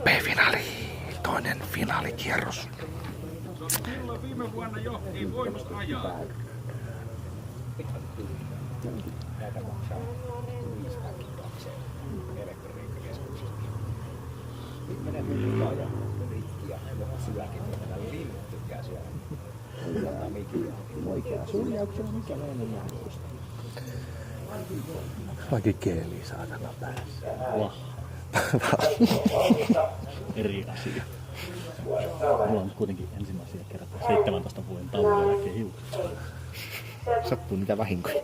B-finaali. Toinen finaalikierros. Silloin viime vuonna jo ei voinut ajaa. Näitä maksaa 500 elektroniikkakeskuksesta. Menee mukaan ja rikki ja syökin, niin nämä linnut tykkää siellä. Kuuletaan mikin. Oikea suunnauksena mikä meidän jäännöstä. Vaikka keeli saatana päässä. Vah. Eri asia. Mulla on kuitenkin ensimmäisiä kertaa 17 vuoden tauon jälkeen hiukset. Sattuu niitä vahinkoja.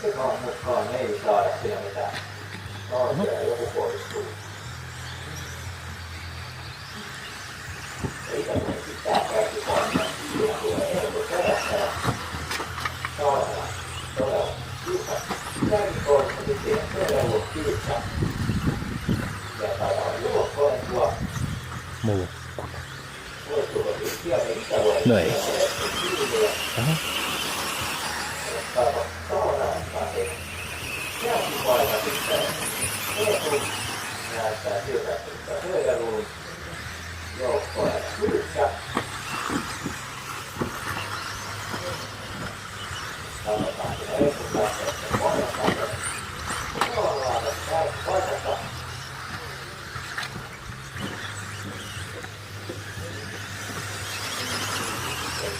Sekaan mukaan ei saada siinä mitään. Nousee joku poistuu. Ei tämmöinen pitää kaikki painaa. Siinä tulee joku perässä ja saadaan todella kiusat. Kärkikorista sitten todella kiusat. Ja saadaan juokkoinen tuo. Mulkkunen. Poistuuko siis sieltä ikävuoden? No ei. Aha. Jälkipaina sitten näyttää siltä, että Söderlund joukkoja kyykkä. Katsotaan sitä esityksestä pohjasta. Ollaan tässä paikassa.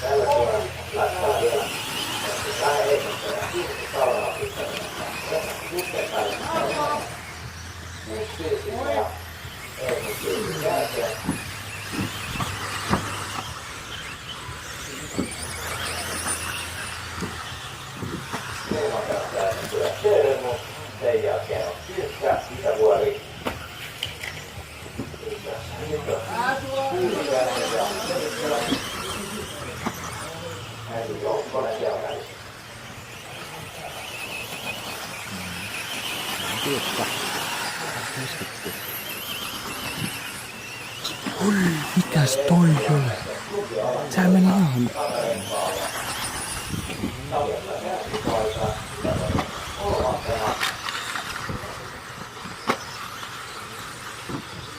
Tällä kerralla lähtee vielä. Vähän eikö ja kiinni talvella pitänyt. Sitten päälle. Sitten ja eikö kiinni jälkeen. Ilman päästään tulee Söderlund. Sen jälkeen on Kyykkä, Itävuori. Nyt on Kyykäinen ja Hänen joukkoinen siellä välissä. Tiukka. Oi, mikäs toi oli? Sehän meni ihan.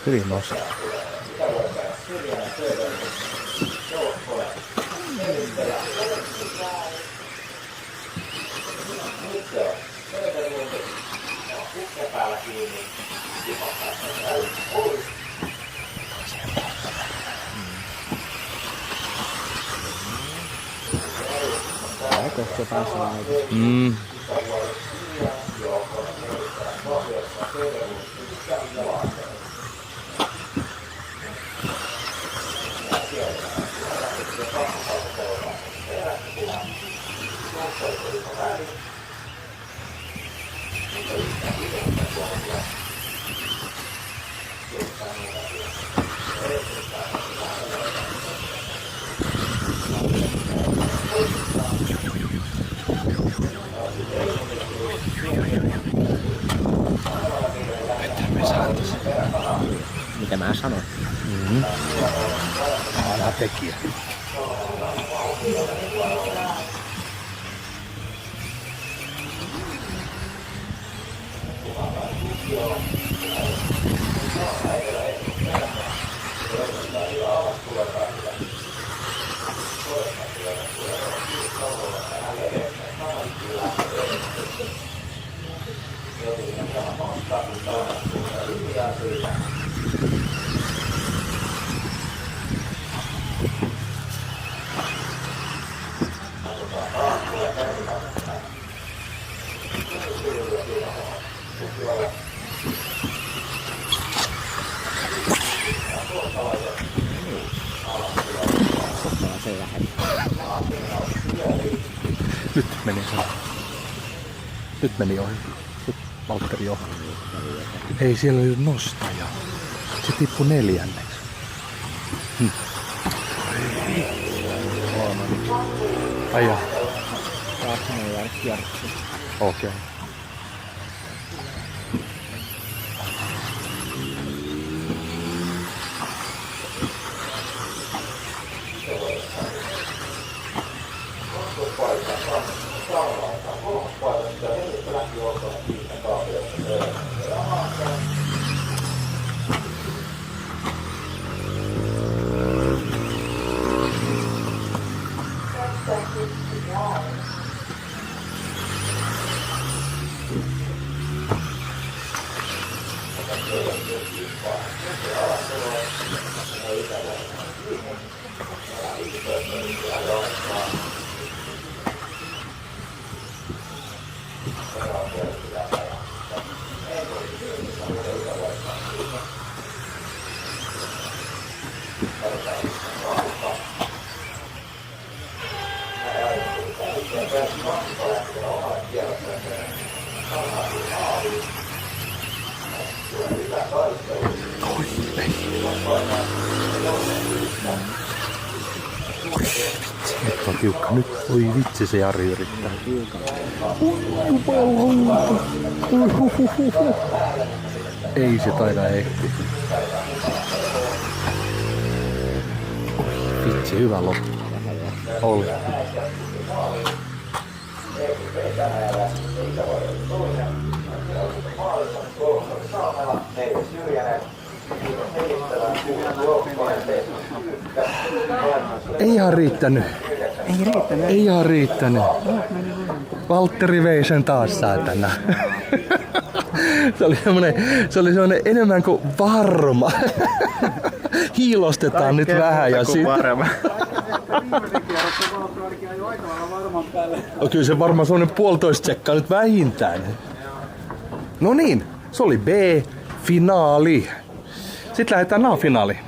Hyvin nostaa. Päällä kiinni. Aiko se päässä laita? Mitä mä sanoin? Aina tekijä. Nyt meni se. Nyt meni ohi. Nyt Valtteri ohi. Ei, siellä oli nostaja. Se tippui 4. Ai jaa. Okei. Nyt on tiukka. Nyt, oi vitsi, se Jari yrittää. Ei se taida ehti. Vitsi, hyvä loppu. Oli. Ei ihan riittänyt. Ei ihan riittänyt. Valtteri vei sen taas saatana. Se oli semmonen enemmän kuin varma. Hiilostetaan nyt vähän ja sitten. Kyllä se varmaan semmonen 1,5 tsekkaa nyt vähintään. No niin, se oli B-finaali. Sitten lähdetään A-finaaliin.